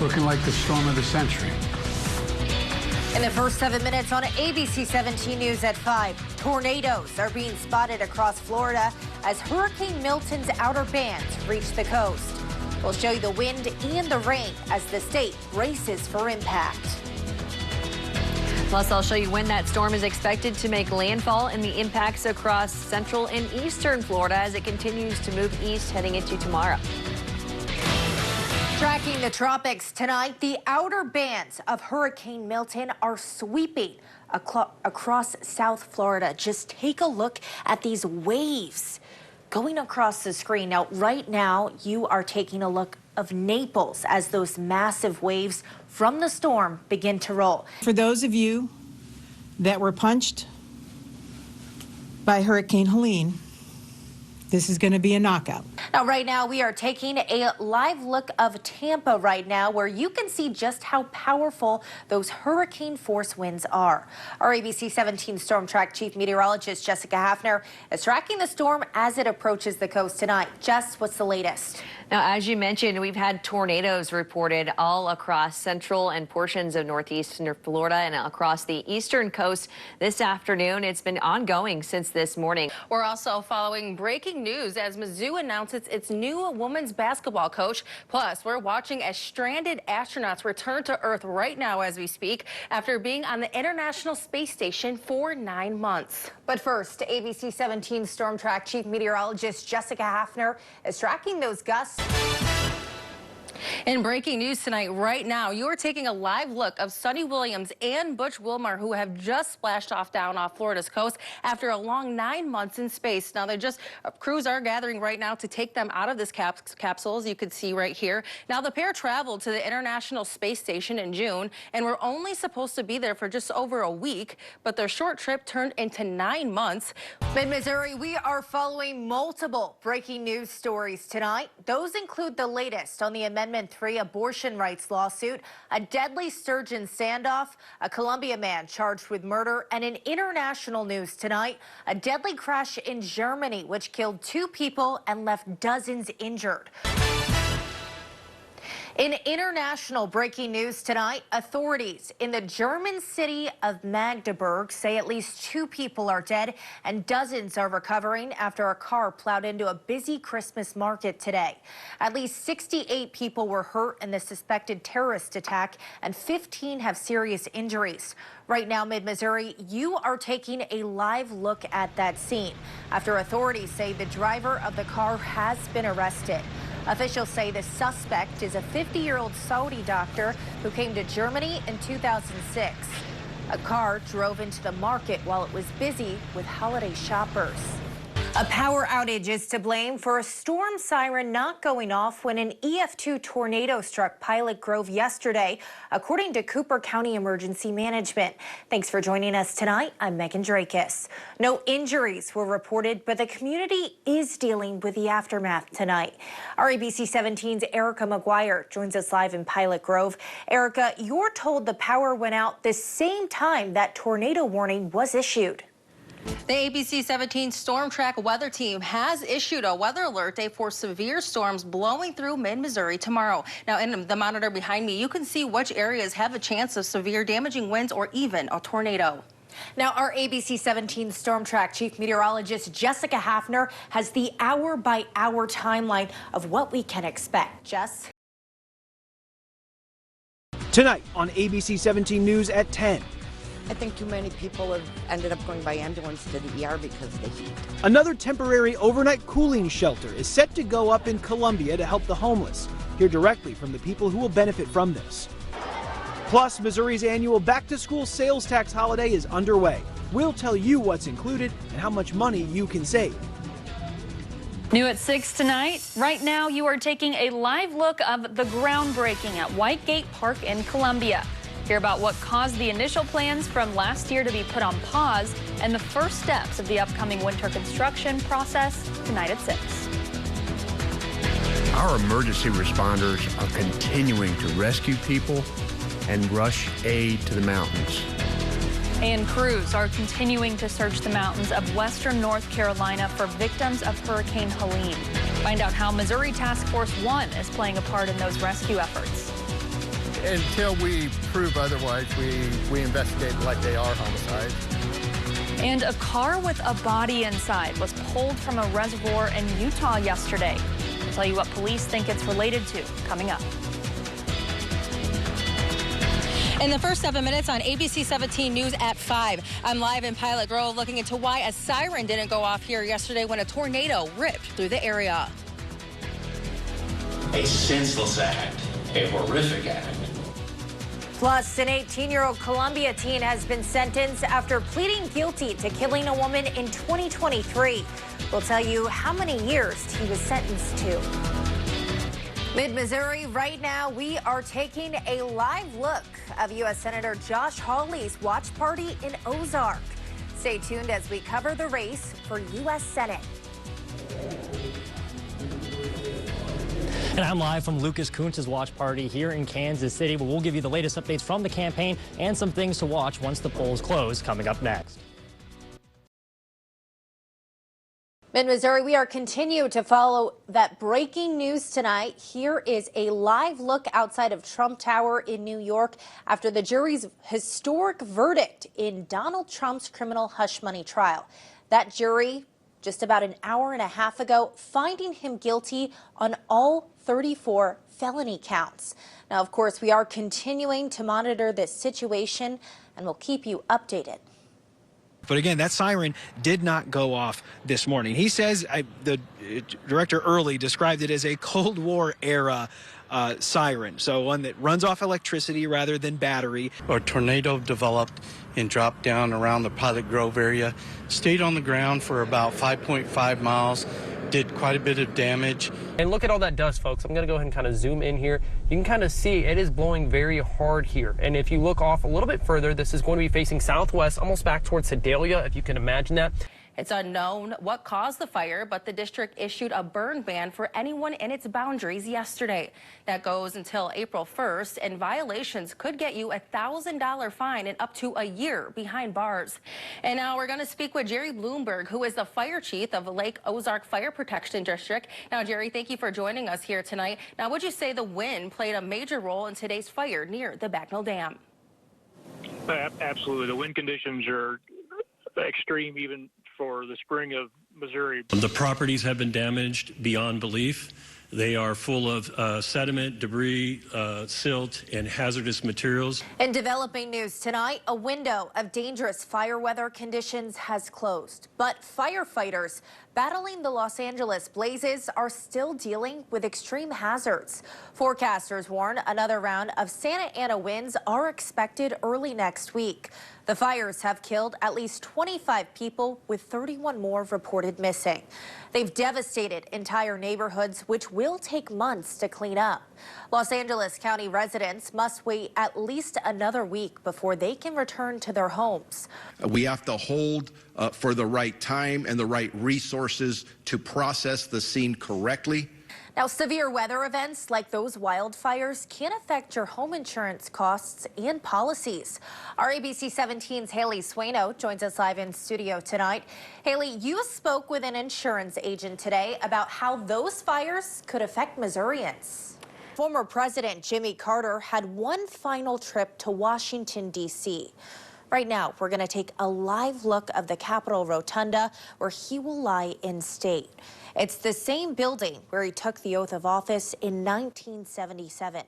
looking like the storm of the century. In the first 7 minutes on ABC 17 News at 5, tornadoes are being spotted across Florida as Hurricane Milton's outer bands reach the coast. We'll show you the wind and the rain as the state braces for impact. Plus, I'll show you when that storm is expected to make landfall and the impacts across central and eastern Florida as it continues to move east heading into tomorrow. Tracking the tropics tonight, the outer bands of Hurricane Milton are sweeping across South Florida. Just take a look at these waves going across the screen. Now, right now, you are taking a look of Naples as those massive waves from the storm begin to roll. For those of you that were punched by Hurricane Helene, this is going to be a knockout. Now, right now, we are taking a live look of Tampa right now, where you can see just how powerful those hurricane force winds are. Our ABC 17 Storm Track Chief Meteorologist Jessica Hafner is tracking the storm as it approaches the coast tonight. Jess, what's the latest? Now, as you mentioned, we've had tornadoes reported all across central and portions of northeastern Florida and across the eastern coast this afternoon. It's been ongoing since this morning. We're also following breaking news as Mizzou announces its new women's basketball coach. Plus, we're watching as stranded astronauts return to Earth right now as we speak after being on the International Space Station for 9 months. But first, ABC 17 Storm Track Chief Meteorologist Jessica Hafner is tracking those gusts. In breaking news tonight, right now, you are taking a live look of Sunny Williams and Butch Wilmar, who have just splashed off down off Florida's coast after a long 9 months in space. Now, crews are gathering right now to take them out of this capsule, as you can see right here. Now, the pair traveled to the International Space Station in June and were only supposed to be there for just over a week, but their short trip turned into 9 months. Mid-Missouri, we are following multiple breaking news stories tonight. Those include the latest on the Amendment 3 abortion rights lawsuit, a deadly sturgeon standoff, a Columbia man charged with murder, and in international news tonight, a deadly crash in Germany which killed 2 people and left dozens injured. In international breaking news tonight, authorities in the German city of Magdeburg say at least 2 people are dead and dozens are recovering after a car plowed into a busy Christmas market today. At least 68 people were hurt in the suspected terrorist attack and 15 have serious injuries. Right now, Mid-Missouri, you are taking a live look at that scene after authorities say the driver of the car has been arrested. Officials say the suspect is a 50-year-old Saudi doctor who came to Germany in 2006. A car drove into the market while it was busy with holiday shoppers. A power outage is to blame for a storm siren not going off when an EF2 tornado struck Pilot Grove yesterday, according to Cooper County Emergency Management. Thanks for joining us tonight. I'm Megan Drakis. No injuries were reported, but the community is dealing with the aftermath tonight. Our ABC 17's Erica McGuire joins us live in Pilot Grove. Erica, you're told the power went out the same time that tornado warning was issued. The ABC 17 Storm Track weather team has issued a weather alert day for severe storms blowing through mid-Missouri tomorrow. Now, in the monitor behind me, you can see which areas have a chance of severe damaging winds or even a tornado. Now, our ABC 17 Storm Track Chief Meteorologist Jessica Hafner has the hour-by-hour timeline of what we can expect. Jess? Tonight on ABC 17 News at 10. I think too many people have ended up going by ambulance to the ER because of the heat. Another temporary overnight cooling shelter is set to go up in Columbia to help the homeless. Hear directly from the people who will benefit from this. Plus, Missouri's annual back-to-school sales tax holiday is underway. We'll tell you what's included and how much money you can save. New at 6 tonight. Right now, you are taking a live look of the groundbreaking at Whitegate Park in Columbia. Hear about what caused the initial plans from last year to be put on pause and the first steps of the upcoming winter construction process tonight at 6. Our emergency responders are continuing to rescue people and rush aid to the mountains. And crews are continuing to search the mountains of western North Carolina for victims of Hurricane Helene. Find out how Missouri Task Force 1 is playing a part in those rescue efforts. Until we prove otherwise, we investigate like they are homicides. And a car with a body inside was pulled from a reservoir in Utah yesterday. We'll tell you what police think it's related to coming up. In the first 7 minutes on ABC 17 News at 5, I'm live in Pilot Grove looking into why a siren didn't go off here yesterday when a tornado ripped through the area. A senseless act, a horrific act. Plus, an 18-year-old Columbia teen has been sentenced after pleading guilty to killing a woman in 2023. We'll tell you how many years he was sentenced to. Mid-Missouri, right now, we are taking a live look of U.S. Senator Josh Hawley's watch party in Ozark. Stay tuned as we cover the race for U.S. Senate. And I'm live from Lucas Kuntz's watch party here in Kansas City, where we'll give you the latest updates from the campaign and some things to watch once the polls close, coming up next. Mid-Missouri, we are continuing to follow that breaking news tonight. Here is a live look outside of Trump Tower in New York after the jury's historic verdict in Donald Trump's criminal hush money trial. That jury, just about an hour and a half ago, finding him guilty on all 34 felony counts. Now, of course, we are continuing to monitor this situation and we'll keep you updated. But again, that siren did not go off this morning. He says the director early described it as a Cold War era siren, so one that runs off electricity rather than battery. A tornado developed and dropped down around the Pilot Grove area, stayed on the ground for about 5.5 miles, did quite a bit of damage. And look at all that dust, folks. I'm going to go ahead and kind of zoom in here. You can kind of see it is blowing very hard here. And if you look off a little bit further, this is going to be facing southwest, almost back towards Sedalia, if you can imagine that. It's unknown what caused the fire, but the district issued a burn ban for anyone in its boundaries yesterday. That goes until April 1st, and violations could get you a $1,000 fine and up to a year behind bars. And now we're going to speak with Jerry Bloomberg, who is the fire chief of the Lake Ozark Fire Protection District. Now, Jerry, thank you for joining us here tonight. Now, would you say the wind played a major role in today's fire near the Backnell Dam? Absolutely. The wind conditions are extreme even for the spring of Missouri. The properties have been damaged beyond belief. They are full of sediment, debris, silt, and hazardous materials. In developing news tonight, a window of dangerous fire weather conditions has closed, but firefighters battling the Los Angeles blazes are still dealing with extreme hazards. Forecasters warn another round of Santa Ana winds are expected early next week. The fires have killed at least 25 people, with 31 more reported missing. They've devastated entire neighborhoods, which will take months to clean up. Los Angeles County residents must wait at least another week before they can return to their homes. We have to hold for the right time and the right resources to process the scene correctly. Now, severe weather events like those wildfires can affect your home insurance costs and policies. Our ABC 17's Haley Swaino joins us live in studio tonight. Haley, you spoke with an insurance agent today about how those fires could affect Missourians. Former President Jimmy Carter had one final trip to Washington, D.C. Right now, we're going to take a live look of the Capitol Rotunda, where he will lie in state. It's the same building where he took the oath of office in 1977.